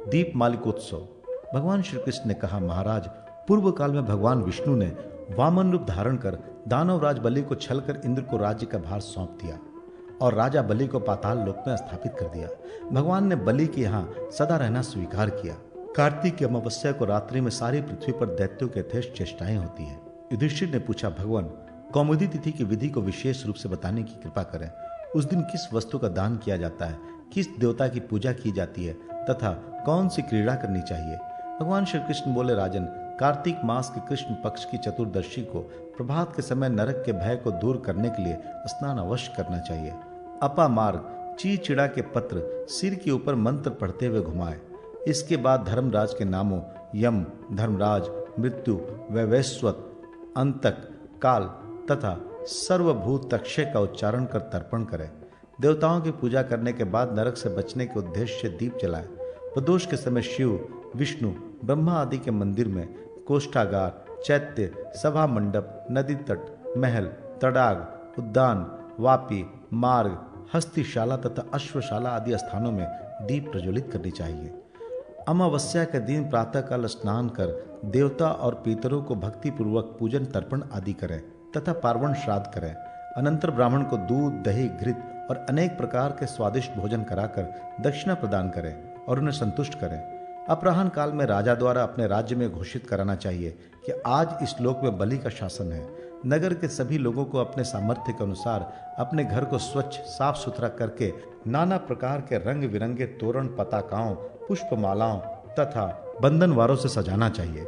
दीप मालिकोत्सव। भगवान श्री कृष्ण ने कहा, महाराज, पूर्व काल में भगवान विष्णु ने वामन रूप धारण कर दानवराज बलि को छलकर इंद्र को राज्य का भार सौंप दिया और राजा बलि को पाताल लोक में स्थापित कर दिया। भगवान ने बलि के यहाँ सदा रहना स्वीकार किया। कार्तिक की अमावस्या को रात्रि में सारी पृथ्वी पर दैत्यों के यथेष्ट चेष्टाएं होती है। युधिष्ठिर ने पूछा, भगवान, कौमुदी तिथि की विधि को विशेष रूप से बताने की कृपा करें। उस दिन किस वस्तु का दान किया जाता है, किस देवता की पूजा की जाती है तथा कौन सी क्रीड़ा करनी चाहिए? भगवान श्री कृष्ण बोले, राजन, कार्तिक मास के कृष्ण पक्ष की चतुर्दशी को प्रभात के समय नरक के भय को दूर करने के लिए स्नान अवश्य करना चाहिए। अपा मार्ग चिड़ा के पत्र सिर के ऊपर मंत्र पढ़ते हुए घुमाए। इसके बाद धर्मराज के नामों यम, धर्मराज, मृत्यु, वैवस्वत, अंतक, काल तथा सर्वभूत तक्षय का उच्चारण कर तर्पण करें। देवताओं की पूजा करने के बाद नरक से बचने के उद्देश्य से दीप जलाएं। प्रदोष के समय शिव, विष्णु, ब्रह्मा आदि के मंदिर में कोष्ठागार, चैत्य, सभा मंडप, नदी तट, महल, तड़ाग, उद्यान, वापी, मार्ग, हस्तिशाला तथा अश्वशाला आदि स्थानों में दीप प्रज्वलित करनी चाहिए। अमावस्या के दिन प्रातःकाल स्नान कर देवता और पितरों को भक्ति पूर्वक पूजन तर्पण आदि करें तथा पार्वण श्राद्ध करें। अनंतर ब्राह्मण को दूध, दही, घृत और अनेक प्रकार के स्वादिष्ट भोजन कराकर दक्षिणा प्रदान करें और उन्हें संतुष्ट करें। अपराह्न काल में राजा द्वारा अपने राज्य में घोषित कराना चाहिए कि आज इस लोक में बलि का शासन है। नगर के सभी लोगों को अपने सामर्थ्य के अनुसार अपने घर को स्वच्छ साफ सुथरा करके नाना प्रकार के रंग बिरंगे तोरण, पताकाओं, पुष्पमालाओं तथा बंधनवारों से सजाना चाहिए।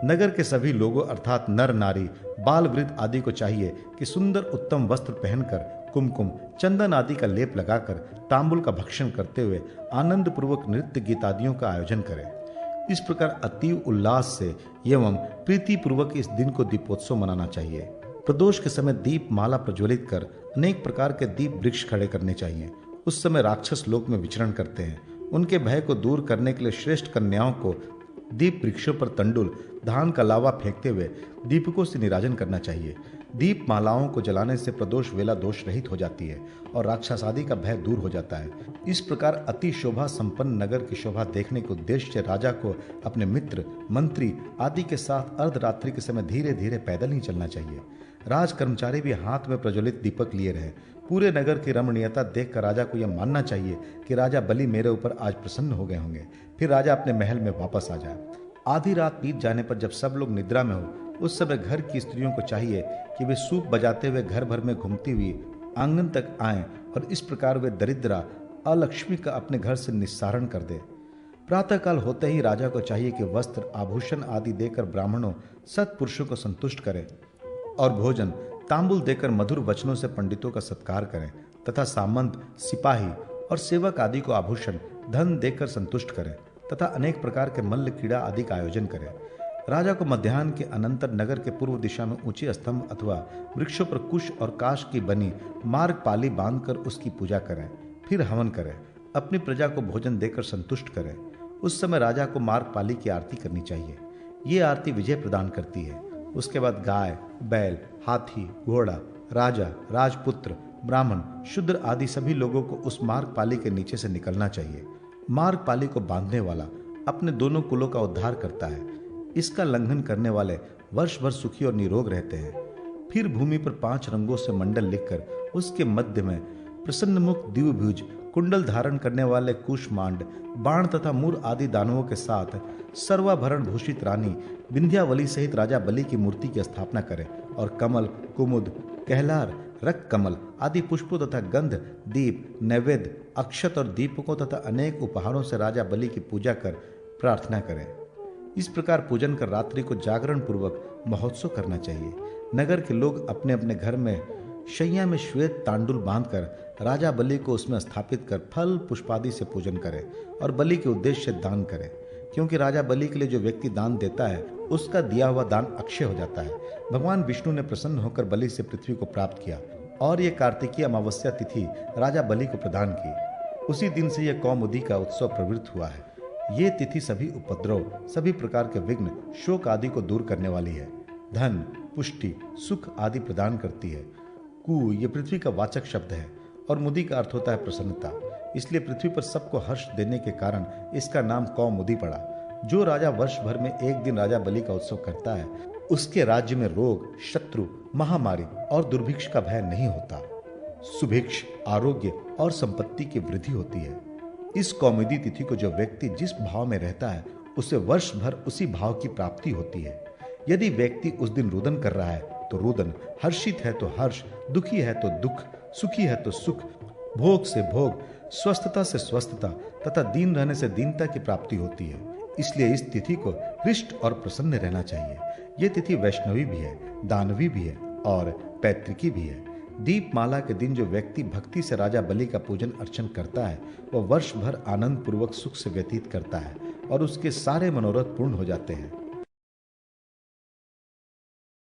नगर के सभी लोगों अर्थात नर नारी, बाल वृद्ध आदि को चाहिए कि सुंदर उत्तम वस्त्र पहनकर कुमकुम, चंदन आदि का लेप लगाकर तांबुल का भक्षण करते हुए आनंद पूर्वक नृत्य गीत आदियों का आयोजन करें। इस प्रकार अतीव उल्लास से एवं प्रीति पूर्वक इस दिन को दीपोत्सव मनाना चाहिए। प्रदोष के समय दीप माला प्रज्वलित कर अनेक प्रकार के दीप वृक्ष खड़े करने चाहिए। उस समय राक्षस लोक में विचरण करते हैं। उनके भय को दूर करने के लिए श्रेष्ठ कन्याओं को दीप वृक्षों पर तंडुल, धान का लावा फेंकते हुए दीपकों से निराजन करना चाहिए। दीप मालाओं को जलाने से प्रदोष वेला दोष रहित हो जाती है और राक्षस आदि का भय दूर हो जाता है। इस प्रकार अति शोभा संपन्न नगर की शोभा देखने के उद्देश्य से राजा को अपने मित्र, मंत्री आदि के साथ अर्धरात्रि के समय धीरे धीरे पैदल ही चलना चाहिए। राज कर्मचारी भी हाथ में प्रज्वलित दीपक लिए रहे। पूरे नगर की रमणीयता देखकर राजा को यह मानना चाहिए कि राजा बलि मेरे ऊपर आज प्रसन्न हो गए होंगे। फिर राजा अपने महल में वापस आ जाए। आधी रात बीत जाने पर जब सब लोग निद्रा में हो, उस समय घर की स्त्रियों को चाहिए कि वे सूप बजाते हुए घर भर में घूमती हुई आंगन तक आएं और इस प्रकार वे दरिद्रा अलक्ष्मी का अपने घर से निस्सारण कर दे। प्रातःकाल होते ही राजा को चाहिए कि वस्त्र, आभूषण आदि देकर ब्राह्मणों, सत्पुरुषों को संतुष्ट करें और भोजन, तांबुल देकर मधुर वचनों से पंडितों का सत्कार करें तथा सामंत, सिपाही और सेवक आदि को आभूषण, धन देकर संतुष्ट करें तथा अनेक प्रकार के मल्ल क्रीड़ा आदि का आयोजन करें। राजा को मध्याह्न के अनंतर नगर के पूर्व दिशा में ऊंचे स्तंभ अथवा वृक्षों पर कुश और काश की बनी मार्गपाली बांधकर उसकी पूजा करें। फिर हवन करें। अपनी प्रजा को भोजन देकर संतुष्ट करें। उस समय राजा को मार्गपाली की आरती करनी चाहिए। ये आरती विजय प्रदान करती है। उसके बाद गाय, बैल, हाथी, घोड़ा, राजा, राजपुत्र, ब्राह्मण, शूद्र आदि सभी लोगों को उस मार्गपाली के नीचे से निकलना चाहिए। मार्गपाली को बांधने वाला अपने दोनों कुलों का उद्धार करता है। इसका लंघन करने वाले वर्ष भर सुखी और निरोग रहते हैं। फिर भूमि पर 5 रंगों से मंडल लिखकर उसके मध्य में प्रसन्नमुख, द्विभुज, कुंडल धारण करने वाले कुष्मांड, बाण तथा मूर आदि दानवों के साथ सर्वाभरण भूषित रानी विंध्यावली सहित राजा बलि की मूर्ति की स्थापना करें और कमल, कुमुद, कहलार, रक्त कमल आदि पुष्पों तथा गंध, दीप, नैवेद्य, अक्षत और दीपकों तथा अनेक उपहारों से राजा बलि की पूजा कर प्रार्थना करें। इस प्रकार पूजन कर रात्रि को जागरण पूर्वक महोत्सव करना चाहिए। नगर के लोग अपने अपने घर में शैया में श्वेत तांडुल बांधकर राजा बलि को उसमें स्थापित कर फल पुष्पादि से पूजन करें और बलि के उद्देश्य से दान करें, क्योंकि राजा बलि के लिए जो व्यक्ति दान देता है उसका दिया हुआ दान अक्षय हो जाता है। भगवान विष्णु ने प्रसन्न होकर बलि से पृथ्वी को प्राप्त किया और ये कार्तिकीय अमावस्या तिथि राजा बलि को प्रदान की। उसी दिन से यह कौमुदी का उत्सव प्रवृत्त हुआ है। ये तिथि सभी उपद्रव, सभी प्रकार के विघ्न, शोक आदि को दूर करने वाली है। धन, पुष्टि, सुख आदि प्रदान करती है। कु ये पृथ्वी का वाचक शब्द है और मुदी का अर्थ होता है प्रसन्नता। इसलिए पृथ्वी पर सबको हर्ष देने के कारण इसका नाम कौमुदी पड़ा। जो राजा वर्ष भर में एक दिन राजा बलि का उत्सव करता है, उसके राज्य में रोग, शत्रु, महामारी और दुर्भिक्ष का भय नहीं होता। सुभिक्ष, आरोग्य और संपत्ति की वृद्धि होती है। इस कौमुदी तिथि को जो व्यक्ति जिस भाव में रहता है, उसे वर्ष भर उसी भाव की प्राप्ति होती है। यदि व्यक्ति उस दिन रुदन कर रहा है तो रुदन, हर्षित है तो हर्ष, दुखी है तो दुख, सुखी है तो सुख, भोग से भोग, स्वस्थता से स्वस्थता तथा दीन रहने से दीनता की प्राप्ति होती है। इसलिए इस तिथि को हृष्ट और प्रसन्न रहना चाहिए। यह तिथि वैष्णवी भी है, दानवी भी है और पैतृकी भी है। दीपमाला के दिन जो व्यक्ति भक्ति से राजा बलि का पूजन अर्चन करता है, वह वर्ष भर आनंद पूर्वक सुख से व्यतीत करता है और उसके सारे मनोरथ पूर्ण हो जाते हैं।